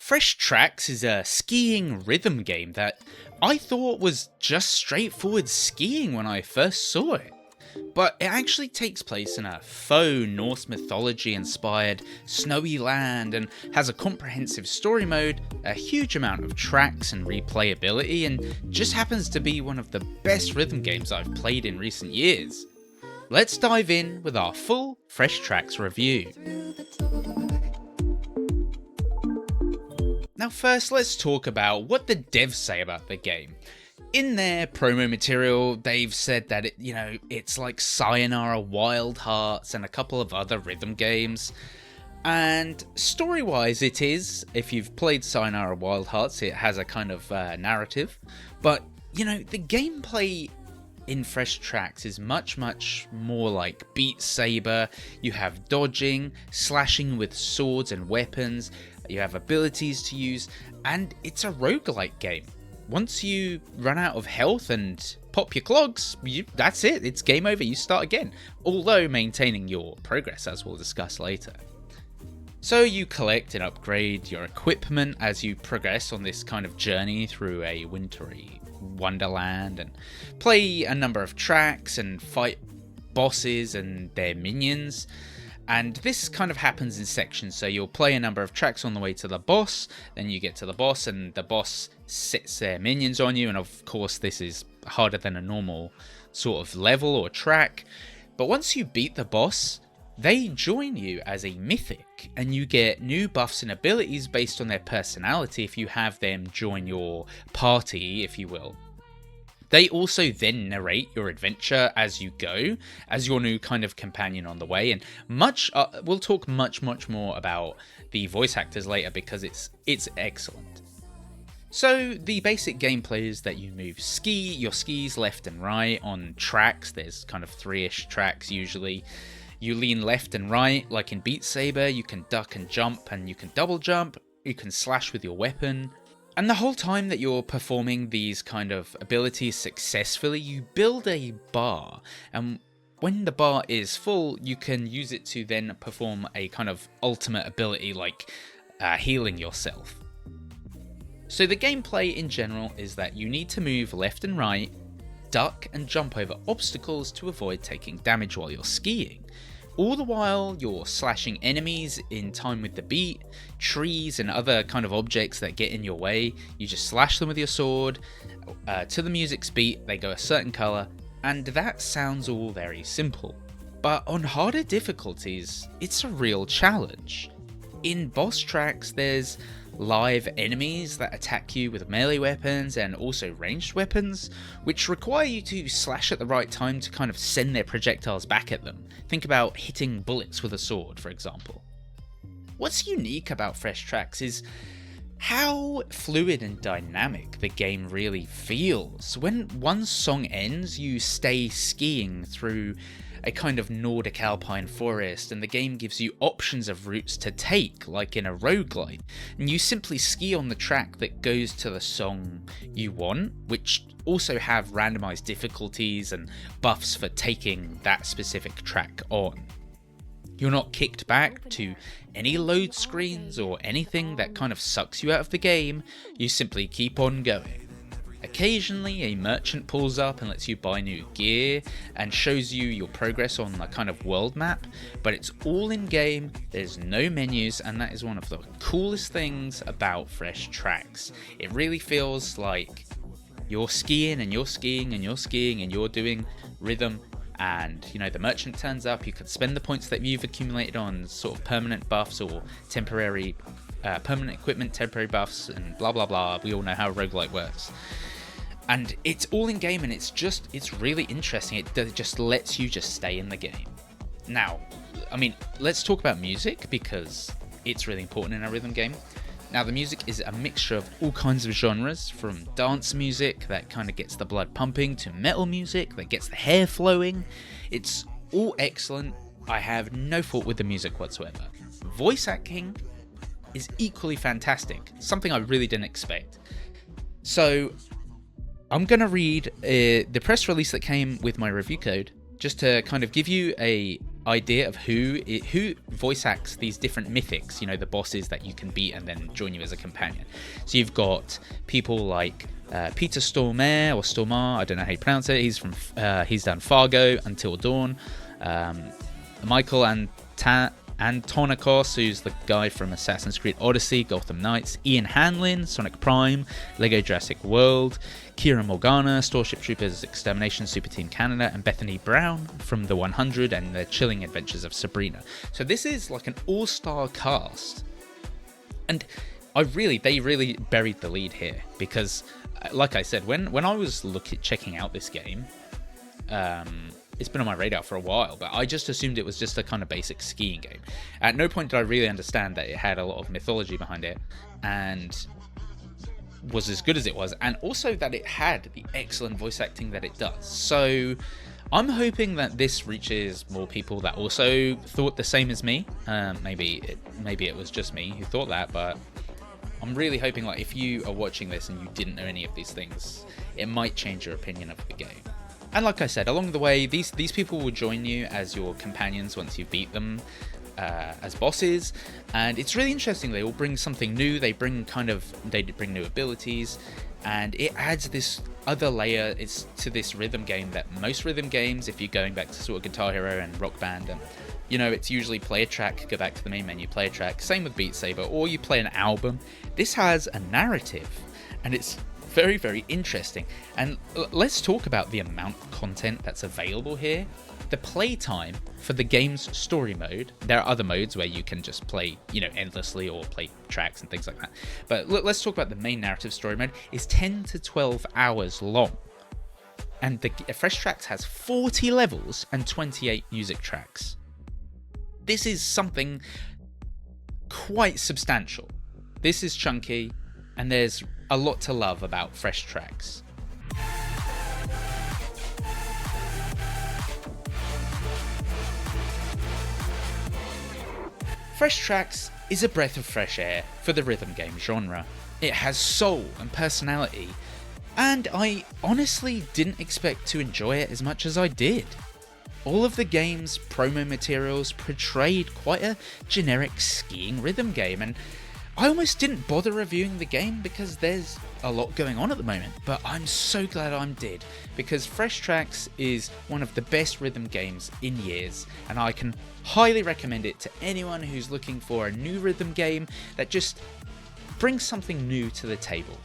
Fresh Tracks is a skiing rhythm game that I thought was just straightforward skiing when I first saw it. But it actually takes place in a faux Norse mythology inspired snowy land and has a comprehensive story mode, a huge amount of tracks and replayability, and just happens to be one of the best rhythm games I've played in recent years. Let's dive in with our full Fresh Tracks review. Now first, let's talk about what the devs say about the game. In their promo material, they've said that it's like Sayonara Wild Hearts and a couple of other rhythm games. And story-wise it is, if you've played Sayonara Wild Hearts, it has a kind of narrative. But, the gameplay in Fresh Tracks is much more like Beat Saber. You have dodging, slashing with swords and weapons, you have abilities to use, and it's a roguelike game. Once you run out of health and pop your clogs, that's it, it's game over, you start again, although maintaining your progress, as we'll discuss later. So you collect and upgrade your equipment as you progress on this kind of journey through a wintry wonderland, and play a number of tracks and fight bosses and their minions. And this kind of happens in sections, so you'll play a number of tracks on the way to the boss, then you get to the boss and the boss sets their minions on you, and of course this is harder than a normal sort of level or track. But once you beat the boss, they join you as a mythic, and you get new buffs and abilities based on their personality if you have them join your party, if you will. They also then narrate your adventure as you go, as your new kind of companion on the way, and we'll talk much more about the voice actors later because it's excellent. So the basic gameplay is that you move your skis left and right on tracks. There's kind of 3-ish tracks usually. You lean left and right, like in Beat Saber. You can duck and jump, and you can double jump. You can slash with your weapon. And the whole time that you're performing these kind of abilities successfully, you build a bar. And when the bar is full, you can use it to then perform a kind of ultimate ability like healing yourself. So the gameplay in general is that you need to move left and right, duck and jump over obstacles to avoid taking damage while you're skiing. All the while you're slashing enemies in time with the beat, trees and other kind of objects that get in your way. You just slash them with your sword, to the music's beat, they go a certain colour, and that sounds all very simple. But on harder difficulties, it's a real challenge. In boss tracks, there's live enemies that attack you with melee weapons and also ranged weapons, which require you to slash at the right time to kind of send their projectiles back at them. Think about hitting bullets with a sword, for example. What's unique about Fresh Tracks is how fluid and dynamic the game really feels. When one song ends, you stay skiing through a kind of Nordic alpine forest, and the game gives you options of routes to take, like in a roguelite, and you simply ski on the track that goes to the song you want, which also have randomized difficulties and buffs for taking that specific track on. You're not kicked back to any load screens or anything that kind of sucks you out of the game, you simply keep on going. Occasionally a merchant pulls up and lets you buy new gear and shows you your progress on the kind of world map, but it's all in game, there's no menus, and that is one of the coolest things about Fresh Tracks. It really feels like you're skiing and you're skiing and you're skiing and you're doing rhythm, and the merchant turns up, you can spend the points that you've accumulated on sort of permanent buffs or temporary permanent equipment, temporary buffs, and blah blah blah. We all know how roguelike works. And it's all in game, and it's really interesting. It just lets you just stay in the game. Now, let's talk about music because it's really important in a rhythm game. Now, the music is a mixture of all kinds of genres, from dance music that kind of gets the blood pumping to metal music that gets the hair flowing. It's all excellent. I have no fault with the music whatsoever. Voice acting is equally fantastic, something I really didn't expect. So I'm going to read the press release that came with my review code, just to kind of give you a idea of who voice acts these different mythics, the bosses that you can beat and then join you as a companion. So you've got people like Peter Stormare, I don't know how you pronounce it. He's done Fargo, Until Dawn. Michael Antonikos, who's the guy from Assassin's Creed Odyssey, Gotham Knights. Ian Hanlon, Sonic Prime, Lego Jurassic World. Kira Morgana, Starship Troopers Extermination, Super Team Canada, and Bethany Brown from The 100 and The Chilling Adventures of Sabrina. So this is like an all-star cast. And they really buried the lead here, because like I said, when I was checking out this game, it's been on my radar for a while, but I just assumed it was just a kind of basic skiing game. At no point did I really understand that it had a lot of mythology behind it, and was as good as it was, and also that it had the excellent voice acting that it does. So I'm hoping that this reaches more people that also thought the same as me. Maybe it was just me who thought that, but I'm really hoping, like, if you are watching this and you didn't know any of these things, it might change your opinion of the game. And like I said, along the way, these people will join you as your companions once you beat them as bosses, and it's really interesting. They all bring something new. They bring new abilities, and it adds this other layer to this rhythm game that most rhythm games, if you're going back to sort of Guitar Hero and Rock Band, and it's usually play a track, go back to the main menu, play a track. Same with Beat Saber, or you play an album. This has a narrative, and it's very, very interesting. And let's talk about the amount of content that's available here. The playtime for the game's story mode, there are other modes where you can just play, endlessly, or play tracks and things like that. But let's talk about the main narrative story mode, is 10 to 12 hours long. And the Fresh Tracks has 40 levels and 28 music tracks. This is something quite substantial. This is chunky, and there's a lot to love about Fresh Tracks. Fresh Tracks is a breath of fresh air for the rhythm game genre. It has soul and personality, and I honestly didn't expect to enjoy it as much as I did. All of the game's promo materials portrayed quite a generic skiing rhythm game, and I almost didn't bother reviewing the game because there's a lot going on at the moment, but I'm so glad I did, because Fresh Tracks is one of the best rhythm games in years, and I can highly recommend it to anyone who's looking for a new rhythm game that just brings something new to the table.